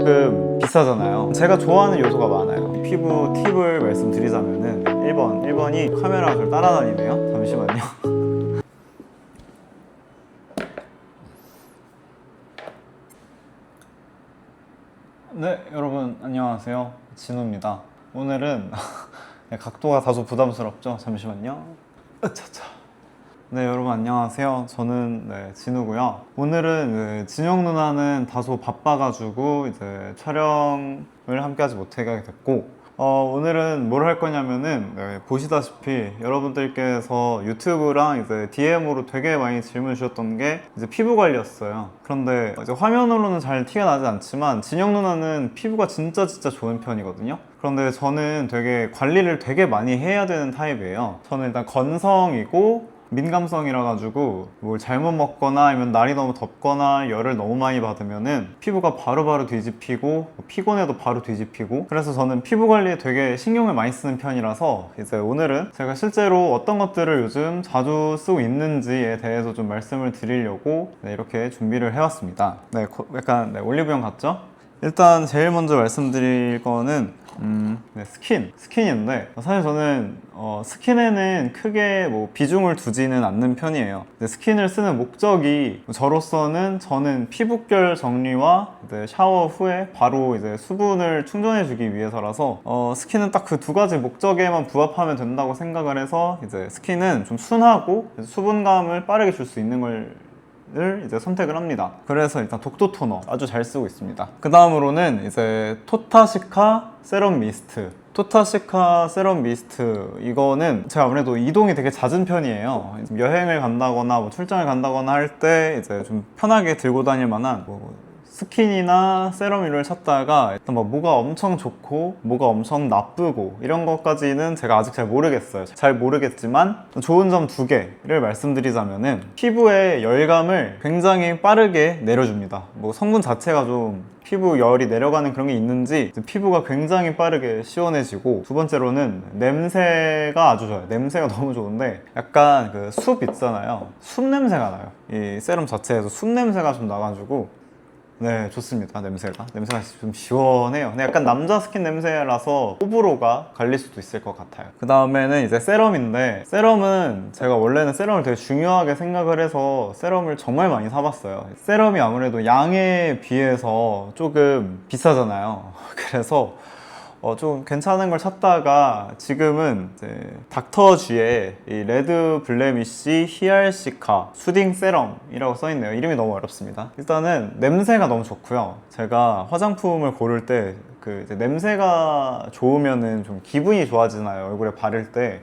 조금 비싸잖아요. 제가 좋아하는 요소가 많아요. 피부 팁을 말씀드리자면은 1번이 카메라가 저를 따라다니네요. 잠시만요. 네, 여러분 안녕하세요. 진우입니다. 오늘은 각도가 다소 부담스럽죠? 잠시만요. 으차차. 네, 여러분 안녕하세요. 저는 진우고요. 오늘은 진영 누나는 다소 바빠가지고 이제 촬영을 함께하지 못하게 됐고, 오늘은 뭘 할 거냐면은 보시다시피 여러분들께서 유튜브랑 이제 DM으로 되게 많이 질문 주셨던 게 이제 피부 관리였어요. 그런데 이제 화면으로는 잘 티가 나지 않지만 진영 누나는 피부가 진짜 좋은 편이거든요. 그런데 저는 되게 관리를 되게 많이 해야 되는 타입이에요. 저는 일단 건성이고 민감성이라 가지고 뭘 잘못 먹거나 아니면 날이 너무 덥거나 열을 너무 많이 받으면은 피부가 바로바로 뒤집히고 피곤해도 바로 뒤집히고, 그래서 저는 피부 관리에 되게 신경을 많이 쓰는 편이라서 이제 오늘은 제가 실제로 어떤 것들을 요즘 자주 쓰고 있는지에 대해서 좀 말씀을 드리려고 이렇게 준비를 해왔습니다. 약간 올리브영 같죠? 일단 제일 먼저 말씀드릴 거는 스킨인데, 사실 저는 스킨에는 크게 뭐 비중을 두지는 않는 편이에요. 근데 스킨을 쓰는 목적이 저로서는 저는 피부결 정리와 이제 샤워 후에 바로 이제 수분을 충전해 주기 위해서라서 스킨은 딱 그 두 가지 목적에만 부합하면 된다고 생각을 해서 이제 스킨은 좀 순하고 수분감을 빠르게 줄 수 있는 걸 이제 선택을 합니다. 그래서 일단 독도 토너 아주 잘 쓰고 있습니다. 그 다음으로는 이제 토타시카 세럼 미스트. 토타시카 세럼 미스트, 이거는 제가 아무래도 이동이 되게 잦은 편이에요. 여행을 간다거나 뭐 출장을 간다거나 할 때 이제 좀 편하게 들고 다닐 만한 스킨이나 세럼류를 찾다가 일단 뭐가 엄청 좋고 뭐가 엄청 나쁘고 이런 것까지는 제가 아직 잘 모르겠어요. 잘 모르겠지만 좋은 점 두 개를 말씀드리자면은 피부의 열감을 굉장히 빠르게 내려줍니다. 뭐 성분 자체가 좀 피부 열이 내려가는 그런 게 있는지 피부가 굉장히 빠르게 시원해지고, 두 번째로는 냄새가 아주 좋아요. 냄새가 너무 좋은데 약간 그 숲 있잖아요. 숲 냄새가 나요. 이 세럼 자체에서 숲 냄새가 좀 나가지고 네, 좋습니다. 냄새가 좀 시원해요. 근데 약간 남자 스킨 냄새라서 호불호가 갈릴 수도 있을 것 같아요. 그 다음에는 이제 세럼인데, 세럼은 제가 원래는 세럼을 되게 중요하게 생각을 해서 세럼을 정말 많이 사봤어요. 세럼이 아무래도 양에 비해서 조금 비싸잖아요. 그래서 좀 괜찮은 걸 찾다가 지금은 이제 닥터쥐의 이 레드 블레미쉬 히알시카 수딩 세럼이라고 써있네요. 이름이 너무 어렵습니다. 일단은 냄새가 너무 좋고요. 제가 화장품을 고를 때 이제 냄새가 좋으면은 좀 기분이 좋아지나요, 얼굴에 바를 때.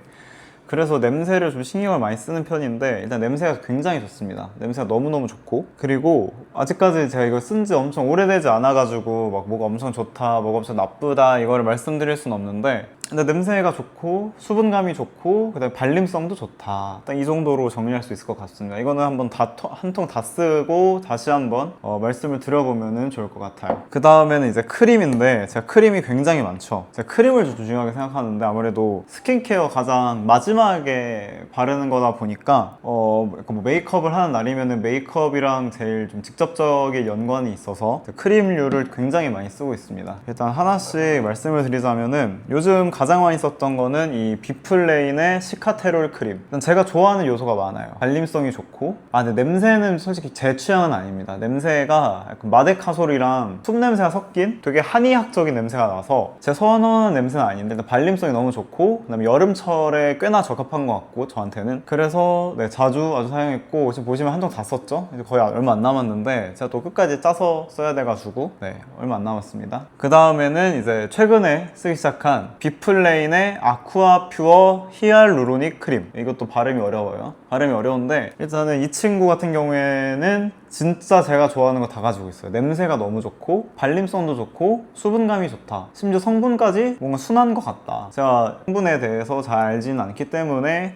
그래서 냄새를 좀 신경을 많이 쓰는 편인데, 일단 냄새가 굉장히 좋습니다. 냄새가 너무너무 좋고, 그리고 아직까지 제가 이걸 쓴 지 엄청 오래되지 않아가지고 막 뭐가 엄청 좋다, 뭐가 엄청 나쁘다 이거를 말씀드릴 수는 없는데, 근데 냄새가 좋고 수분감이 좋고 그다음에 발림성도 좋다, 딱 이 정도로 정리할 수 있을 것 같습니다. 이거는 한번 한 통 다 쓰고 다시 한번 말씀을 드려보면 좋을 것 같아요. 그 다음에는 이제 크림인데, 제가 크림이 굉장히 많죠. 제가 크림을 좀 중요하게 생각하는데 아무래도 스킨케어 가장 마지막에 바르는 거다 보니까 뭐 메이크업을 하는 날이면은 메이크업이랑 제일 좀 직접적인 연관이 있어서 크림류를 굉장히 많이 쓰고 있습니다. 일단 하나씩 말씀을 드리자면은, 요즘 가장 많이 썼던 거는 이 비플레인의 시카테롤 크림. 제가 좋아하는 요소가 많아요. 발림성이 좋고, 근데 냄새는 솔직히 제 취향은 아닙니다. 냄새가 약간 마데카솔이랑 숲 냄새가 섞인 되게 한의학적인 냄새가 나서 제 선호하는 냄새는 아닌데, 일단 발림성이 너무 좋고 그다음에 여름철에 꽤나 적합한 것 같고 저한테는. 그래서 자주 아주 사용했고, 지금 보시면 한 통 다 썼죠? 이제 거의 얼마 안 남았는데 제가 또 끝까지 짜서 써야 돼가지고 얼마 안 남았습니다. 그 다음에는 이제 최근에 쓰기 시작한 비플레인의 아쿠아 퓨어 히알루로닉 크림. 이것도 발음이 어려워요. 발음이 어려운데, 일단은 이 친구 같은 경우에는 진짜 제가 좋아하는 거 다 가지고 있어요. 냄새가 너무 좋고 발림성도 좋고 수분감이 좋다, 심지어 성분까지 뭔가 순한 것 같다. 제가 성분에 대해서 잘 알지는 않기 때문에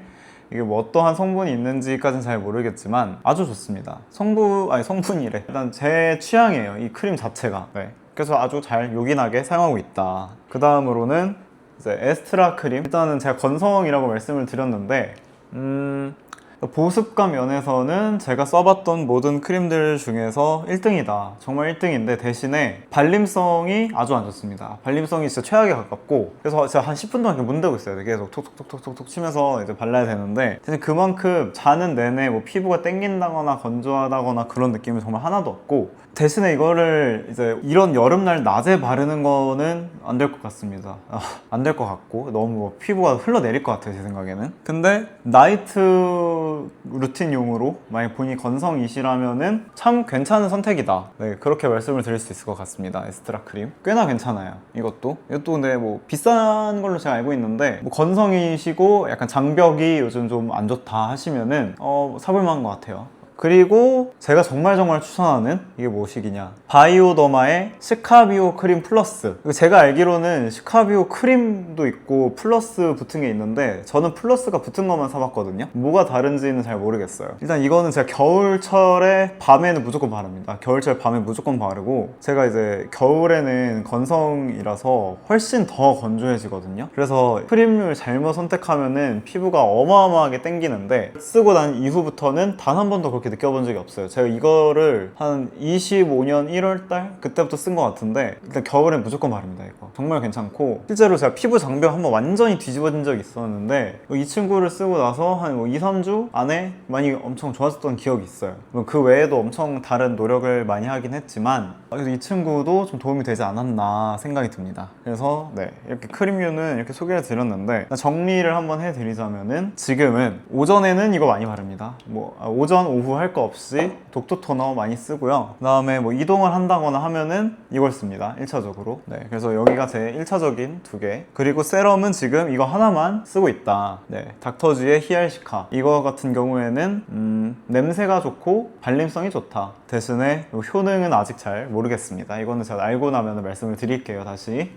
이게 뭐 어떠한 성분이 있는지까지는 잘 모르겠지만 아주 좋습니다. 성분이래. 일단 제 취향이에요, 이 크림 자체가. 그래서 아주 잘 요긴하게 사용하고 있다. 그 다음으로는 이제 에스트라 크림. 일단은 제가 건성이라고 말씀을 드렸는데 보습감 면에서는 제가 써봤던 모든 크림들 중에서 1등이다. 정말 1등인데 대신에 발림성이 아주 안 좋습니다. 발림성이 진짜 최악에 가깝고, 그래서 제가 한 10분 동안 이렇게 문대고 있어요. 계속 톡톡톡톡톡 치면서 이제 발라야 되는데, 대신 그만큼 자는 내내 뭐 피부가 땡긴다거나 건조하다거나 그런 느낌이 정말 하나도 없고, 대신에 이거를 이제 이런 여름날 낮에 바르는 거는 안 될 것 같습니다. 안 될 것 같고 너무 뭐 피부가 흘러내릴 것 같아요, 제 생각에는. 근데 나이트 루틴용으로 만약 본인이 건성이시라면은 참 괜찮은 선택이다. 네, 그렇게 말씀을 드릴 수 있을 것 같습니다. 에스트라 크림 꽤나 괜찮아요. 이것도 근데 뭐 비싼 걸로 제가 알고 있는데, 뭐 건성이시고 약간 장벽이 요즘 좀 안 좋다 하시면은 사볼 만한 것 같아요. 그리고 제가 정말 추천하는 이게 무엇이냐, 바이오더마의 시카비오 크림 플러스. 제가 알기로는 시카비오 크림도 있고 플러스 붙은 게 있는데, 저는 플러스가 붙은 것만 사봤거든요. 뭐가 다른지는 잘 모르겠어요. 일단 이거는 제가 겨울철에 밤에는 무조건 바릅니다. 겨울철 밤에 무조건 바르고, 제가 이제 겨울에는 건성이라서 훨씬 더 건조해지거든요. 그래서 크림을 잘못 선택하면은 피부가 어마어마하게 땡기는데, 쓰고 난 이후부터는 단 한 번도 그렇게 느껴본 적이 없어요. 제가 이거를 한 25년 1월달 그때부터 쓴 것 같은데, 일단 겨울엔 무조건 바릅니다. 이거 정말 괜찮고, 실제로 제가 피부 장벽 한번 완전히 뒤집어진 적이 있었는데, 이 친구를 쓰고 나서 한 2, 3주 안에 많이 엄청 좋아졌던 기억이 있어요. 그 외에도 엄청 다른 노력을 많이 하긴 했지만, 그래서 이 친구도 좀 도움이 되지 않았나 생각이 듭니다. 그래서 네, 이렇게 크림류는 이렇게 소개를 드렸는데, 정리를 한번 해드리자면은, 지금은 오전에는 이거 많이 바릅니다. 뭐 오전 오후 할 거 없이 독토 토너 많이 쓰고요. 그 다음에 뭐 이동을 한다거나 하면은 이걸 씁니다, 1차적으로. 네, 그래서 여기가 제 1차적인 2개. 그리고 세럼은 지금 이거 하나만 쓰고 있다. 네, 닥터지의 히알시카. 이거 같은 경우에는 냄새가 좋고 발림성이 좋다. 대신에 효능은 아직 잘 모르겠습니다. 이거는 제가 알고 나면 말씀을 드릴게요, 다시.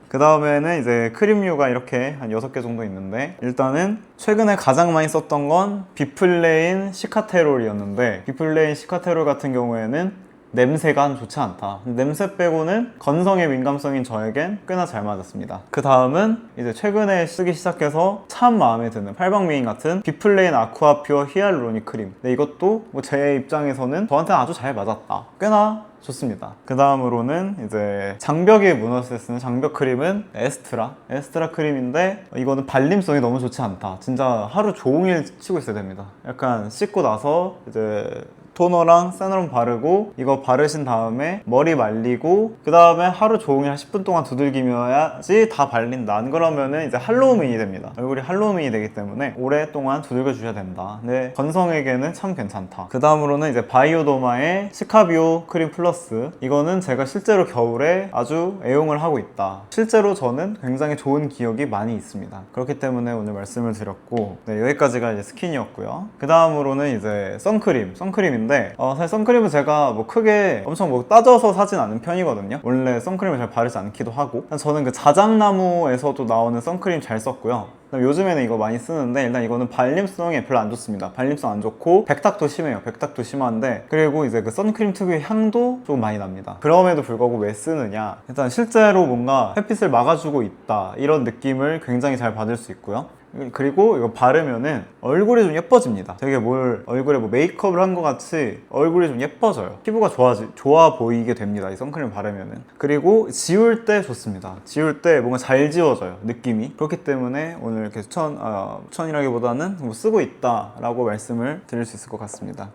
그 다음에는 이제 크림류가 이렇게 한 6개 정도 있는데, 일단은 최근에 가장 많이 썼던 건 비플레인 시카테롤이었는데, 비플레인 시카테롤 같은 경우에는 냄새가 좋지 않다. 냄새 빼고는 건성에 민감성인 저에겐 꽤나 잘 맞았습니다. 그 다음은 이제 최근에 쓰기 시작해서 참 마음에 드는 팔방미인 같은 비플레인 아쿠아 퓨어 히알루로닉 크림. 근데 이것도 뭐 제 입장에서는 저한테 아주 잘 맞았다. 꽤나 좋습니다. 그 다음으로는 이제 장벽에 무너졌을 때 쓰는 장벽 크림은 에스트라 크림인데, 이거는 발림성이 너무 좋지 않다. 진짜 하루 종일 치고 있어야 됩니다. 약간 씻고 나서 이제 토너랑 세럼 바르고, 이거 바르신 다음에 머리 말리고, 그 다음에 하루 종일 한 10분 동안 두들기면야지 다 발린다. 안 그러면은 이제 할로우민이 됩니다. 얼굴이 할로우민이 되기 때문에 오랫동안 두들겨 주셔야 된다. 근데 건성에게는 참 괜찮다. 그 다음으로는 이제 바이오더마의 시카비오 크림 플러스. 이거는 제가 실제로 겨울에 아주 애용을 하고 있다. 실제로 저는 굉장히 좋은 기억이 많이 있습니다. 그렇기 때문에 오늘 말씀을 드렸고, 네, 여기까지가 이제 스킨이었고요. 그 다음으로는 이제 선크림인데, 사실 선크림은 제가 뭐 크게 엄청 뭐 따져서 사진 않는 편이거든요. 원래 선크림을 잘 바르지 않기도 하고, 저는 그 자작나무에서도 나오는 선크림 잘 썼고요. 요즘에는 이거 많이 쓰는데, 일단 이거는 발림성이 별로 안 좋습니다. 발림성 안 좋고 백탁도 심해요. 백탁도 심한데, 그리고 이제 그 선크림 특유의 향도 좀 많이 납니다. 그럼에도 불구하고 왜 쓰느냐, 일단 실제로 뭔가 햇빛을 막아주고 있다, 이런 느낌을 굉장히 잘 받을 수 있고요. 그리고 이거 바르면은 얼굴이 좀 예뻐집니다. 되게 얼굴에 뭐 메이크업을 한 것 같이 얼굴이 좀 예뻐져요. 피부가 좋아 보이게 됩니다, 이 선크림 바르면은. 그리고 지울 때 좋습니다. 지울 때 뭔가 잘 지워져요, 느낌이. 그렇기 때문에 오늘 이렇게 추천이라기보다는 뭐 쓰고 있다라고 말씀을 드릴 수 있을 것 같습니다.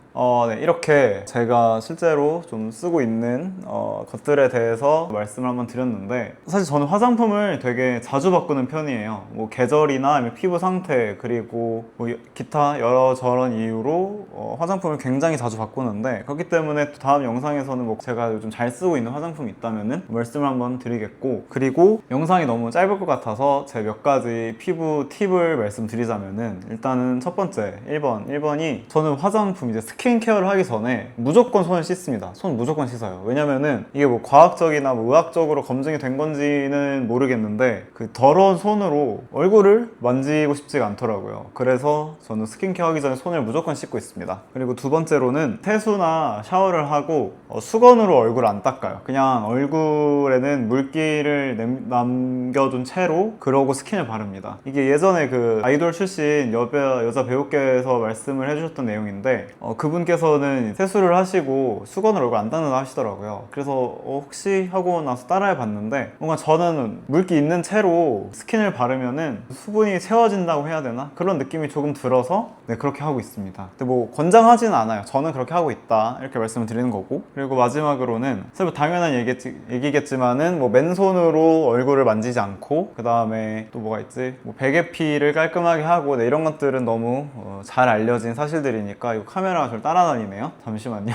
네, 이렇게 제가 실제로 좀 쓰고 있는 것들에 대해서 말씀을 한번 드렸는데, 사실 저는 화장품을 되게 자주 바꾸는 편이에요. 뭐 계절이나 아니면 피부 상태, 그리고 뭐 기타 여러저런 이유로 화장품을 굉장히 자주 바꾸는데, 그렇기 때문에 또 다음 영상에서는 뭐 제가 요즘 잘 쓰고 있는 화장품이 있다면은 말씀을 한번 드리겠고, 그리고 영상이 너무 짧을 것 같아서 제 몇 가지 피부 팁을 말씀드리자면은, 일단은 첫 번째 1번이 저는 화장품 이제 스킨 스킨케어를 하기 전에 무조건 손을 씻습니다. 손 무조건 씻어요. 왜냐면은 이게 뭐 과학적이나 뭐 의학적으로 검증이 된 건지는 모르겠는데 그 더러운 손으로 얼굴을 만지고 싶지가 않더라고요. 그래서 저는 스킨케어 하기 전에 손을 무조건 씻고 있습니다. 그리고 두 번째로는 세수나 샤워를 하고 수건으로 얼굴을 안 닦아요. 그냥 얼굴에는 물기를 남겨둔 채로 그러고 스킨을 바릅니다. 이게 예전에 그 아이돌 출신 여자 배우께서 말씀을 해주셨던 내용인데 그분께서는 세수를 하시고 수건으로 얼굴 안 닦는다 하시더라고요. 그래서 혹시 하고 나서 따라해 봤는데 뭔가 저는 물기 있는 채로 스킨을 바르면은 수분이 채워진다고 해야 되나? 그런 느낌이 조금 들어서 네, 그렇게 하고 있습니다. 근데 뭐 권장하지는 않아요. 저는 그렇게 하고 있다 이렇게 말씀을 드리는 거고, 그리고 마지막으로는 사실 뭐 당연한 얘기겠지만은 뭐 맨손으로 얼굴을 만지지 않고, 그 다음에 또 뭐가 있지? 뭐 베개피를 깔끔하게 하고, 네, 이런 것들은 너무 잘 알려진 사실들이니까. 이거 카메라가 저를 따라다니네요. 잠시만요.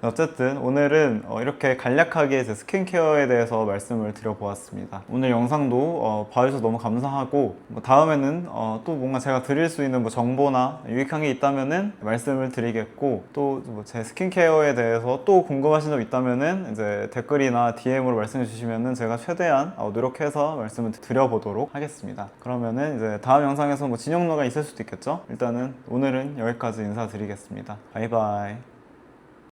어쨌든 오늘은 이렇게 간략하게 제 스킨케어에 대해서 말씀을 드려보았습니다. 오늘 영상도 봐주셔서 너무 감사하고, 뭐 다음에는 또 뭔가 제가 드릴 수 있는 뭐 정보나 유익한 게 있다면은 말씀을 드리겠고, 또 뭐 제 스킨케어에 대해서 또 궁금하신 점 있다면은 이제 댓글이나 DM으로 말씀해 주시면은 제가 최대한 노력해서 말씀을 드려보도록 하겠습니다. 그러면은 이제 다음 영상에서 뭐 진영로가 있을 수도 있겠죠? 일단은 오늘은 여기까지 인사드리겠습니다. 바이바이.